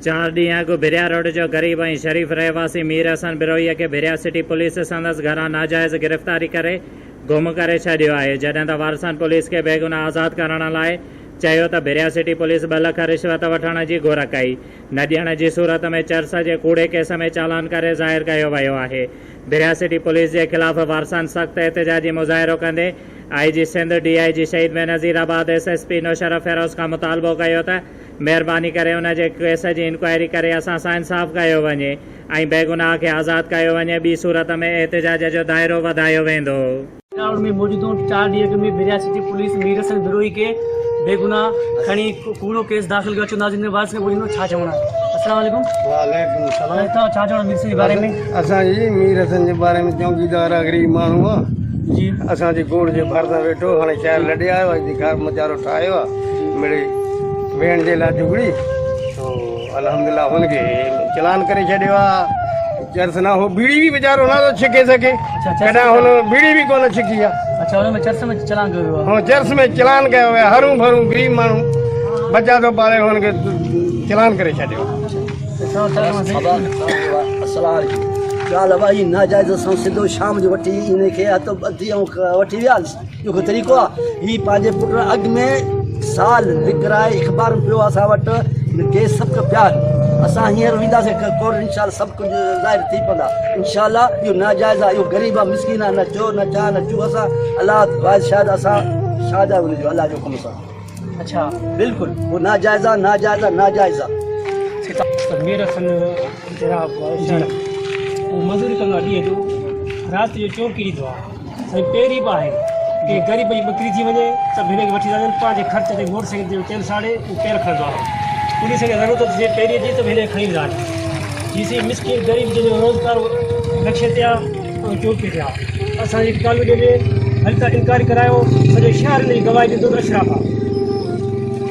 4 ॾींहं अॻु भिरिया रोड जो ग़रीब ऐं शरीफ़ रहवासी मीर हसन बिरोईअ खे भिरिया सिटी पुलिस संदसि घरां नाजाइज़ गिरफ़्तारी करे गुम करे छॾियो आहे, जॾहिं त वारसन पुलिस खे बेगुनाह आज़ाद करण लाइ चयो त भिरिया सिटी पुलिस 2 लख रिश्वत वठण जी घुर कई। न ॾियण जी सूरत में चर्च जे कूड़े केस में चालान करे ज़ाहिर कयो वियो आहे। भिरिया सिटी पुलिस जे ख़िलाफ़ वारसन सख़्त एहतजाजी मुज़ाहिरो कंदे IG सिंध DIG शहीद में नज़ीराबाद SSP नौशरफ फेरोज़ खां मुतालबो कयो त महिरबानी करे उन जे केस जी इंक्वायरी करे असां सां इंसाफ़ कयो वञे ऐं बेगुनाह खे आज़ाद कयो वञे। ॿी सूरत में एहतजाज जो दायरो वधायो वेंदो। में मौजूद हूँ 4 ॾींहं में भिरिया सिटी पुलिस मीर हसन बिरोई के बेगुनाह खणी कूड़ो केस दाख़िल कर नाज़रीन वास में बोलिनो छा चवणा। अस्सलाम वालेकुम। वालेकुम सलाम। तो छा चवणा मीर हसन के बारे में? असां जी मीर हसन के बारे में चौकीदार गरीब माण्हू आ जी। असां जी गोड़ जे भरदा वेठो हाणे शहर लॾे आयो आहे, घर मजारो ठाहियो आहे मिड़े वेहण जे लाइ टुकड़ी तो अल्हम्दुलिल्लाह हुनखे चलान करे छॾियो आहे। चर्च ना हो बीड़ी भी बेचारो ना तो छिके सके, कॾहिं हुन बीड़ी भी कोन छिकी आहे। अच्छा हुन में चर्च में चलान कयो आहे? हाँ चर्च में चलान कयो आहे। हरूं भरूं गरीब माण्हू बचा तो पाले हुनखे चलान करे छॾियो। ॻाल्हि भाई नाजाइज़ असां सिधो शाम जो वठी इनखे हथो ॿधी ऐं वठी वियासीं। इहो तरीक़ो आहे। हीअ पंहिंजे पुट अॻु में साल विकिराए अख़बार पियो असां वटि केस सभु पिया असां हींअर वेंदासीं कोर्ट इंशाल्लाह सभु कुझु ज़ाहिर थी पवंदा इंशाल्लाह। इहो नाजाइज़ आहे, इहो ग़रीब आहे, मिसकिन आहे, न चो न चा न चू असां अलाह वाहिद शायदि असां शादा हुनजो अलाह जो कमु सां। अच्छा बिल्कुलु उहो नाजाइज़ आहे, नाजाइज़ आहे, नाजाइज़ आहे। मीर हसन जरा वो मजदूरी कंदो आहे ॾींहं जो, राति जो चौकी ॾींदो आहे। साईं पहिरीं बि आहे कि ग़रीब जी बकरी थी वञे सभु हिन खे वठी था वञनि, पंहिंजे ख़र्च ते मोटरसाइकिल ते तेल साड़े तेल खणंदो आहे। पुलिस खे ज़रूरत थिए पहिरीं जी त हिन खे खणी ईंदा आहिनि। जीअं मिसकिन ग़रीब जो रोज़गार लक्ष्य ते आहे चौकी ते आहे। असांजे कॉलोनी में हल त इनकार करायो, सॼो शहर हिन जी गवाही ॾींदो त अशराफ आहे।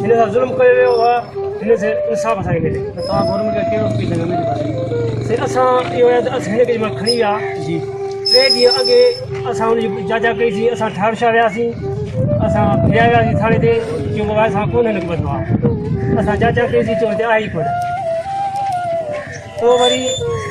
हिन सां ज़ुल्म कयो वियो आहे, हिन से इंसाफ़ असांखे मिले। त तव्हां गवर्नमेंट खे कहिड़ो अपील कंदो हिन जे बारे में? असां इहो आहे त असां हिन खे मां खणी विया जी 3 ॾींहं अॻे असां हुनजी जांच कईसीं। असां ठारशा वियासीं, असां फिरिया वियासीं थाणे ते, जो मोबाइल सां कोन हिनखे ॿधो आहे। असां जांच कईसीं, चयो हिते आहे ई कोन। पोइ वरी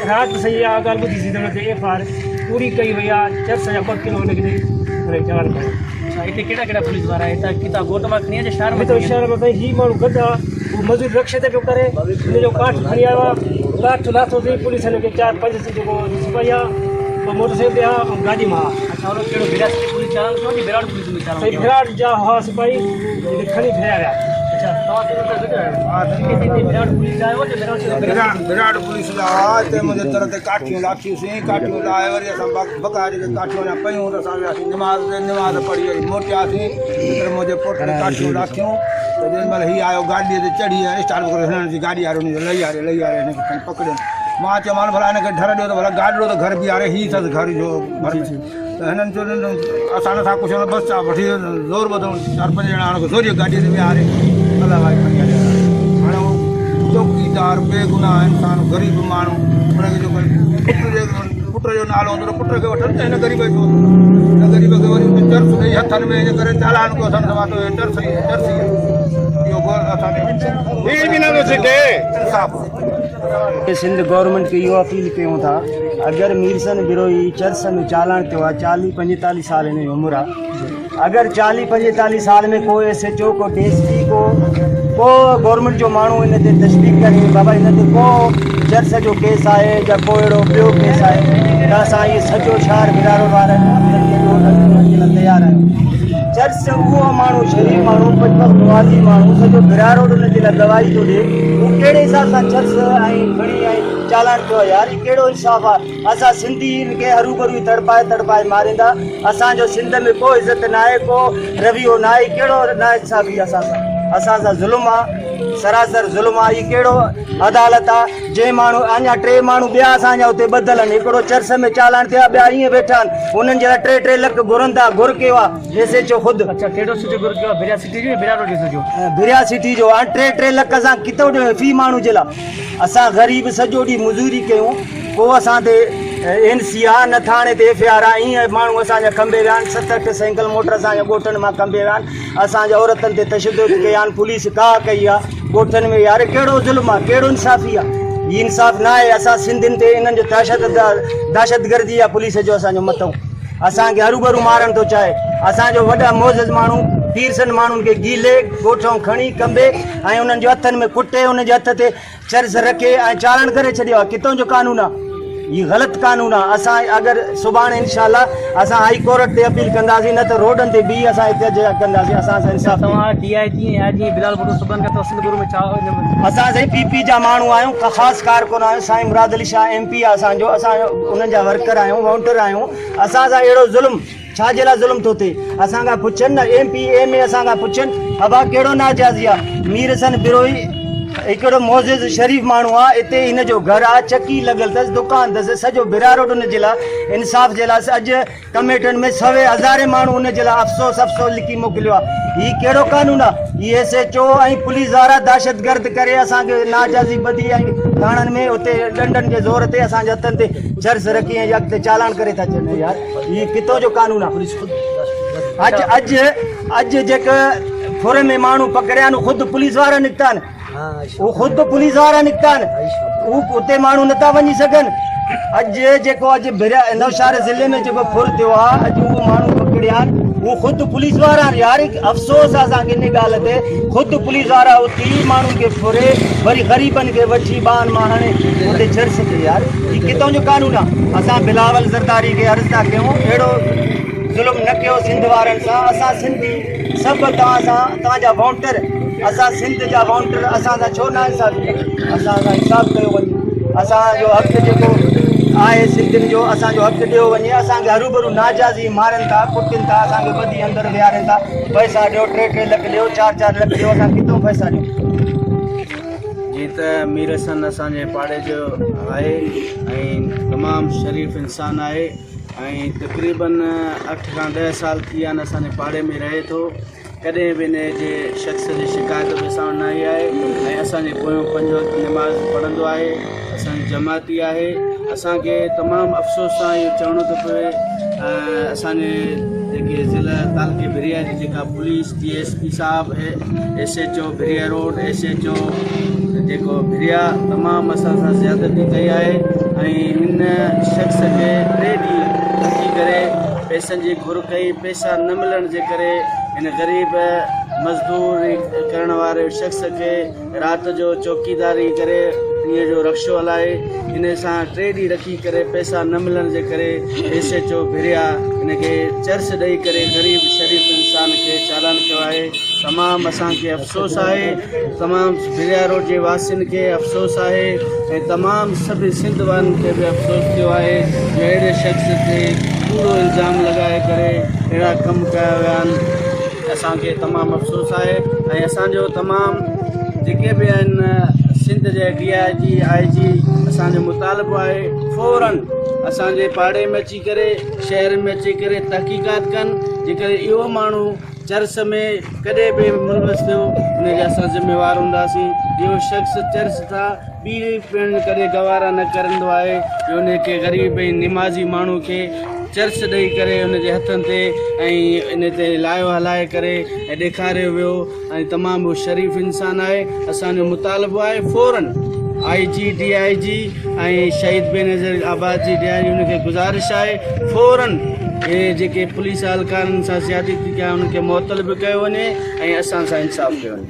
राति सही आहे ॻाल्हि ॿुधीसीं त हुनते FIR पूरी कई वई आहे। चर्च जा 2 किलो हुनखे ॾेई चालान कयो। अच्छा हिते कहिड़ा कहिड़ा पुलिस वारा हितां किथां ॻोठ मां खणी अचे शहर में? हिते शहर में भई हीउ माण्हू गॾु आहे, उहो मज़दूरी रक्शे ते पियो करे, हुनजो काठ खणी आयो आहे। काठ लाथोसीं, पुलिस हिनखे 4-5 जेको सिपाही आहे, 2 मोटरसाइकिल ते आहे ऐं गाॾी मां आहे। अच्छा हुन कहिड़ो भिरिया सिटी पुलिस चालान कयो कि विराट पुलिस में चालान? साईं विराट जा हुआ सिपाही जेके खणी फिरिया विया। अच्छा तव्हां ते विराट पुलिस जा आहियो कि विराट पुलिस जा हिते मुंहिंजे तरह ते काठियूं लाथियूंसीं, काठियूं लाहे वरी असां बकाए जेके काठियूं अञा पयूं त असां वियासीं निमाज़ पढ़ी वरी मोटियासीं। मुंहिंजे पुट ते काठियूं लाथियूं त जेॾी महिल हीअ आयो गाॾीअ ते चढ़ी ऐं स्टार्ट करे हिननि जी गाॾी वारो हुनखे लही आरे हिनखे खणी पकड़ियो। मां चयोमांसि भला हिनखे डर ॾियो त भला गाॾियो त घर बीहारे, हीअ अथसि घर जो घर में। त हिननि चयो असां नथा कुझु न बसि वठी ज़ोर ॿधूं 4-5 ॼणा हुनखे ज़ोरी गाॾीअ ते बीहारे अलाह भाई खणी हलिया। हाणे उहो चौकीदार बेगुनाह इंसानु ग़रीब माण्हू हुनखे जो पुट जो नालो हूंदो त पुट खे वठनि त हिन ग़रीब जो हिन ग़रीब खे वरी चर्च ॾेई हथनि में इन करे चालान कयो अथनि समातो चर्च इहो असांखे बि नथो छिके इंसाफ़। सिंध गवर्नमेंट खे इहो अपील कयूं था, अगरि मीर हसन बिरोई चर्च में चालान कयो आहे, 40-45 साल हिन जी उमिरि आहे। अगरि 40-45 साल में कोई SHO को DSP को गवर्नमेंट जो माण्हू हिन ते तस्दीक करे बाबा हिन ते को चर्च जो केस आहे या को अहिड़ो ॿियो केस आहे त असां इहे सॼो शहर बिरारो वारा तयारु आहियूं। चर्च उहो माण्हू शरीफ़ माण्हू नवाज़ी माण्हू सॼो बिरारो हुनजे लाइ गवाही थो ॾिए, उहो कहिड़े हिसाब सां चर्च ऐं खणी ऐं चालान कयो यार, हीउ कहिड़ो इंसाफ़ आहे? असां सिंधी हिनखे हरू भरू तड़पाए मारींदा, असांजो सिंध में को इज़त न आहे, को रवियो न आहे, कहिड़ो नाइंसाफ़ी असां सां ज़ुल्म आहे, सरासर ज़ुल्म आहे। हीउ कहिड़ो अदालत आहे? जे माण्हू अञा 3 माण्हू ॿिया असांजा हुते ॿधल आहिनि, हिकिड़ो चर्च में चालान थिया, ॿिया ईअं वेठा आहिनि, हुननि जे लाइ 3-3 लख घुरनि था, घुर कयो आहे SHO ख़ुदि। अच्छा कहिड़ो सुठो घुर कयो आहे? भिरिया सिटी जो भिरिया रोड जो? भिरिया सिटी जो। हाणे 3-3 लख असां किथां ॾियूं फी माण्हू जे लाइ? असां ग़रीब सॼो ॾींहुं मज़ूरी कयूं, को असां ते NC आहे न थाणे ते FIR आहे, ईअं माण्हू असांजा खंबे विया आहिनि। 7-8 साइकिल मोटर असांजे ॻोठनि मां खंबे विया आहिनि, असांजे औरतनि ते तशदुद कया आहिनि, पुलिस का कई आहे। ॻोठनि में यार कहिड़ो ज़ुल्म आहे, कहिड़ो इंसाफ़ी आहे? ही इंसाफ़ न आहे। असां सिंधियुनि ते इन्हनि जो दहशतगर्दी आहे पुलिस जो असांजो मथां, असांखे हरूभरू मारणु थो चाहे। असांजो वॾा मोज़ माण्हू पीरसन माण्हुनि खे गीले ॻोठों खणी कंबे ऐं उन्हनि जे हथनि में कुटे, उनजे हथ ते चर्च रखे ऐं चालान करे छॾियो आहे। किथां जो कानून आहे? ये ग़लति कानून आहे। असां अगरि सुभाणे इनशाला असां हाई कोर्ट ते अपील कंदासीं, न त रोडनि ते बि असां एहतजाज कंदासीं। असां इंसाफ़ तव्हां DIG ऐं जी बिलाल भुट्टो सुबन खां सिंध गुरु में छा असां साईं PP जा माण्हू आहियूं, ख़ासि कारकुन आहियूं। साईं मुराद अली शाह MP आहे असांजो, असां उन्हनि जा वर्कर आहियूं, वॉलंटियर आहियूं। असां सां अहिड़ो ज़ुल्म छाजे लाइ ज़ुल्म थो थिए? असां खां पुछनि न MP MA असां खां पुछनि अबा कहिड़ो नाजाइज़ी आहे? मीर हसन बिरोई हिकिड़ो मोज़िज़ शरीफ़ माण्हू आहे, हिते हिन जो घरु आहे, चकी लॻल अथसि, दुकान अथसि, सॼो बिरा रोड हुन जे लाइ इंसाफ़ जे लाइ अॼु कमेटियुनि में 100,000 माण्हू हुन जे लाइ अफ़सोस लिखी मोकिलियो आहे। हीउ कहिड़ो कानून आहे? हीउ SHO ऐं पुलिस वारा दहशतगर्द करे असांखे नाजाइज़ी ॿधी ऐं थाणनि में उते डंडनि जे ज़ोर ते असांजे हथनि ते चर्च रखी ऐं अॻिते चालान करे था छॾनि। यार हीउ किथां जो कानून आहे? अॼु जेके फुर में माण्हू पकड़िया आहिनि ख़ुदि पुलिस वारा निकिता आहिनि, वो खुद पुलिस वारा निकिता आहिनि, उते माण्हू नथा वञी सघनि। अॼु जेको अॼु नवशहर ज़िले में जेको फुर थियो आहे, अॼु उहो माण्हू पकड़िया आहिनि, वो ख़ुदि पुलिस वारा आहिनि। यार अफ़सोस आहे असांखे इन ॻाल्हि ते, ख़ुदि पुलिस वारा उते माण्हुनि खे फुरे, वरी ग़रीबनि खे वठी ॿान मां हाणे उते चर्च ते। यार हीउ किथां जो कानून आहे? असां बिलावल ज़रदारी खे अर्ज़ु था कयूं अहिड़ो ज़ुल्म न कयो सिंध वारनि सां। असां सिंधी सभु तव्हां सां, तव्हांजा वॉलंटियर, असां सिंध जा वॉलंटियर, असां सां छो न इंसाफ़? असां सां इंसाफ़ कयो वञे, असांजो हक़ जेको आहे सिंधियुनि जो, असांजो हक़ ॾियो वञे। असांखे हरूभरू नाजाइज़ी मारनि था, कुटनि था, असांखे ॿधी अंदरि विहारनि था। पैसा ॾियो, 3-3 लख ॾियो, 4-4 लख ॾियो, असां किथां पैसा ॾियूं? जीअं त मीर हसन असांजे पाड़े जो आहे ऐं तमामु शरीफ़ इंसानु आहे ऐं तक़रीबन 8 खां 10 साल थी विया आहिनि असांजे पाड़े में रहे थो। कॾहिं बि इन जे शख़्स जी शिकायत बि साम्हूं न आई आहे ऐं असांजे पोयों 5 वक़्तु नमाज़ पढ़ंदो आहे, असांजी जमाती आहे। असांखे तमामु अफ़सोस सां इहो चवणो थो पए, असांजे जेके ज़िला तालुके भिरिया जी जेका पुलिस DSP साहब SHO भिरिया रोड, SHO जेको भिरिया तमामु असां सां ज़्यादती कई आहे ऐं हिन शख़्स खे 3 ॾींहं रखी करे पैसनि जी घुर कई। पैसा न मिलण जे करे हिन ग़रीब मज़दूरी करण वारे शख़्स खे राति जो चौकीदारी करे ॾींहं जो रक्शो हलाए, हिन सां 3 ॾींहं रखी करे पैसा न मिलण जे करे SHO भिरिया हिनखे चर्च ॾेई करे ग़रीब शरीफ़ इंसान खे चालान कयो आहे। तमामु असांखे अफ़सोस आहे, तमामु भिरिया रोड जे वासियुनि खे अफ़सोस आहे ऐं तमामु सभु सिंध वारनि खे बि अफ़सोस थियो आहे जो अहिड़े शख़्स ते पूरो इल्ज़ाम लॻाए करे अहिड़ा कमु कया विया आहिनि। असांखे तमामु अफ़सोस आहे ऐं असांजो तमामु जेके बि आहिनि सिंध जे DIG IG असांजो मुतालबो आहे फ़ौरन असांजे पाड़े में अची करे, शहर में अची करे तहक़ीक़ात कनि। जेकर इहो माण्हू चर्च में कॾहिं बि मुलवस थियो उनजा असां ज़िम्मेवार हूंदासीं। इहो शख़्स चर्च सां ॿी पिणु कॾहिं गवारा न करंदो आहे जो उनखे ग़रीब ऐं निमाज़ी माण्हू खे चर्च ॾेई करे उनजे हथनि ते ऐं इन ते लायो हलाए करे ऐं ॾेखारियो वियो ऐं तमामु शरीफ़ इंसानु आहे। असांजो मुतालबो आहे फ़ौरन IG DIG ऐं शहीद बेनज़ीर आबाद जी DIG उनखे गुज़ारिश आहे फ़ौरन इहे जेके पुलिस एहलकारनि सां ज़्यादती थी कया उनखे मुअतल बि कयो वञे ऐं असां सां इंसाफ़ कयो वञे।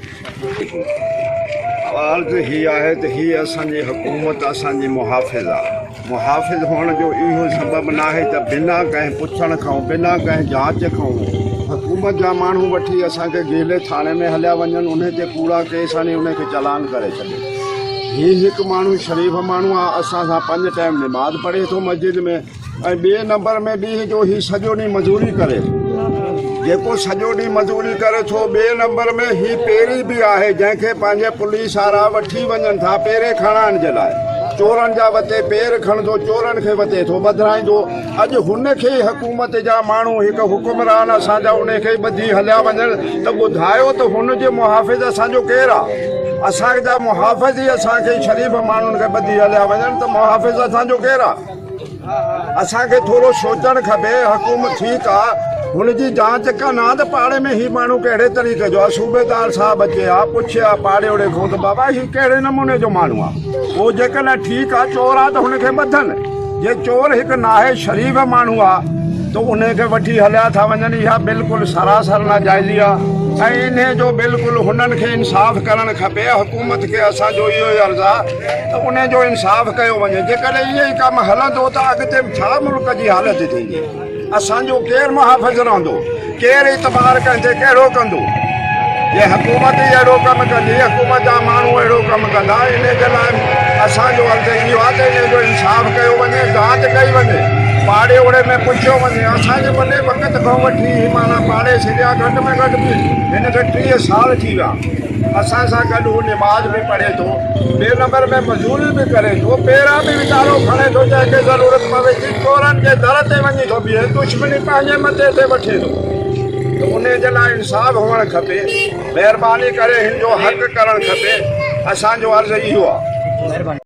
अर्ज़ु हीअ आहे त हीअ असांजी हुकूमत असांजी मुहाफ़िज़ आहे। मुहाफ़िज़ हुअण जो इहो सबबु न आहे त बिना कंहिं पुछण खां, बिना कंहिं जांच खां हुकूमत जा माण्हू वठी असांखे गेले थाणे में हलिया वञनि, उन ते कूड़ा केस आणे उनखे चालान करे छॾे। हीउ हिकु माण्हू शरीफ़ माण्हू आहे, असां सां 5 टाइम नमाज़ पढ़े थो मस्जिद में ऐं ॿिए नंबर में ॾींहं जो हीउ सॼो ॾींहुं मज़ूरी करे, जेको सॼो ॾींहुं मज़ूरी करे थो। ॿिए नंबर में हीउ पहिरीं बि आहे जंहिंखे पंहिंजे पुलिस वारा वठी वञनि था पेरे खणाइण जे लाइ। चोरनि जा वते पेर खणंदो, चोरनि खे वते थो बदिराईंदो। अॼु हुनखे हुकूमत जा माण्हू हिकु हुकुमरान असांजा उनखे ॿधी हलिया वञनि त ॿुधायो त हुनजो मुहाफ़िज़ असांजो केरु आहे? असांजा मुहाफ़िज़ ई असांखे शरीफ़ माण्हुनि खे ॿधी हलिया वञनि त मुहाफ़िज़ असांजो केरु आहे? असांखे थोरो सोचणु खपे हुकूमत ठीकु आहे हुनजी जांच कनि त पाड़े में ही माण्हू कहिड़े तरीक़े जो आहे सूबेदार साहब अचे आहे पुछे आहे पाड़े ओड़े खां त बाबा हीउ कहिड़े नमूने जो माण्हू आहे उहो जेकॾहिं ठीकु आहे चोर आहे त हुनखे ॿधनि जे चोर हिकु नाहे शरीफ़ माण्हू आहे त उनखे वठी हलिया था वञनि इहा बिल्कुलु सरासर नाजाइज़ी आहे ऐं इन जो बिल्कुलु हुननि खे इंसाफ़ करणु खपे हुकूमत खे असांजो इहो ई अर्ज़ु आहे त उन जो इंसाफ़ कयो वञे जेकॾहिं इहो ई कमु हलंदो त अॻिते छा मुल्क जी हालति थींदी असांजो केरु मुहाफ़िज़ रहंदो केरु इतबार कंदे कहिड़ो कंदो जे हुकूमत ई अहिड़ो कमु कंदी हुकूमत जा माण्हू अहिड़ो कमु कंदा इन जे लाइ असांजो अर्ज़ु इहो आहे त इन जो इंसाफ़ कयो वञे जांच कई वञे पाड़े ओड़े में पुछियो वञे असांजे वॾे वक़्त खां वठी माना पाड़े छॾिया घटि में घटि बि हिनखे 30 साल थी विया असां सां गॾु हू निमाज़ बि पढ़े थो ॿिए नंबर में मज़दूरी बि करे थो पहिरां बि वीचारो खणे थो जंहिंखे ज़रूरत पवे थी चोरनि जे दर ते वञी थो बीहे दुश्मनी पंहिंजे मथे ते वठे थो त उन जे लाइ इंसाफ़ हुअणु खपे महिरबानी करे हिन जो हक़ करणु खपे असांजो अर्ज़ु इहो आहे।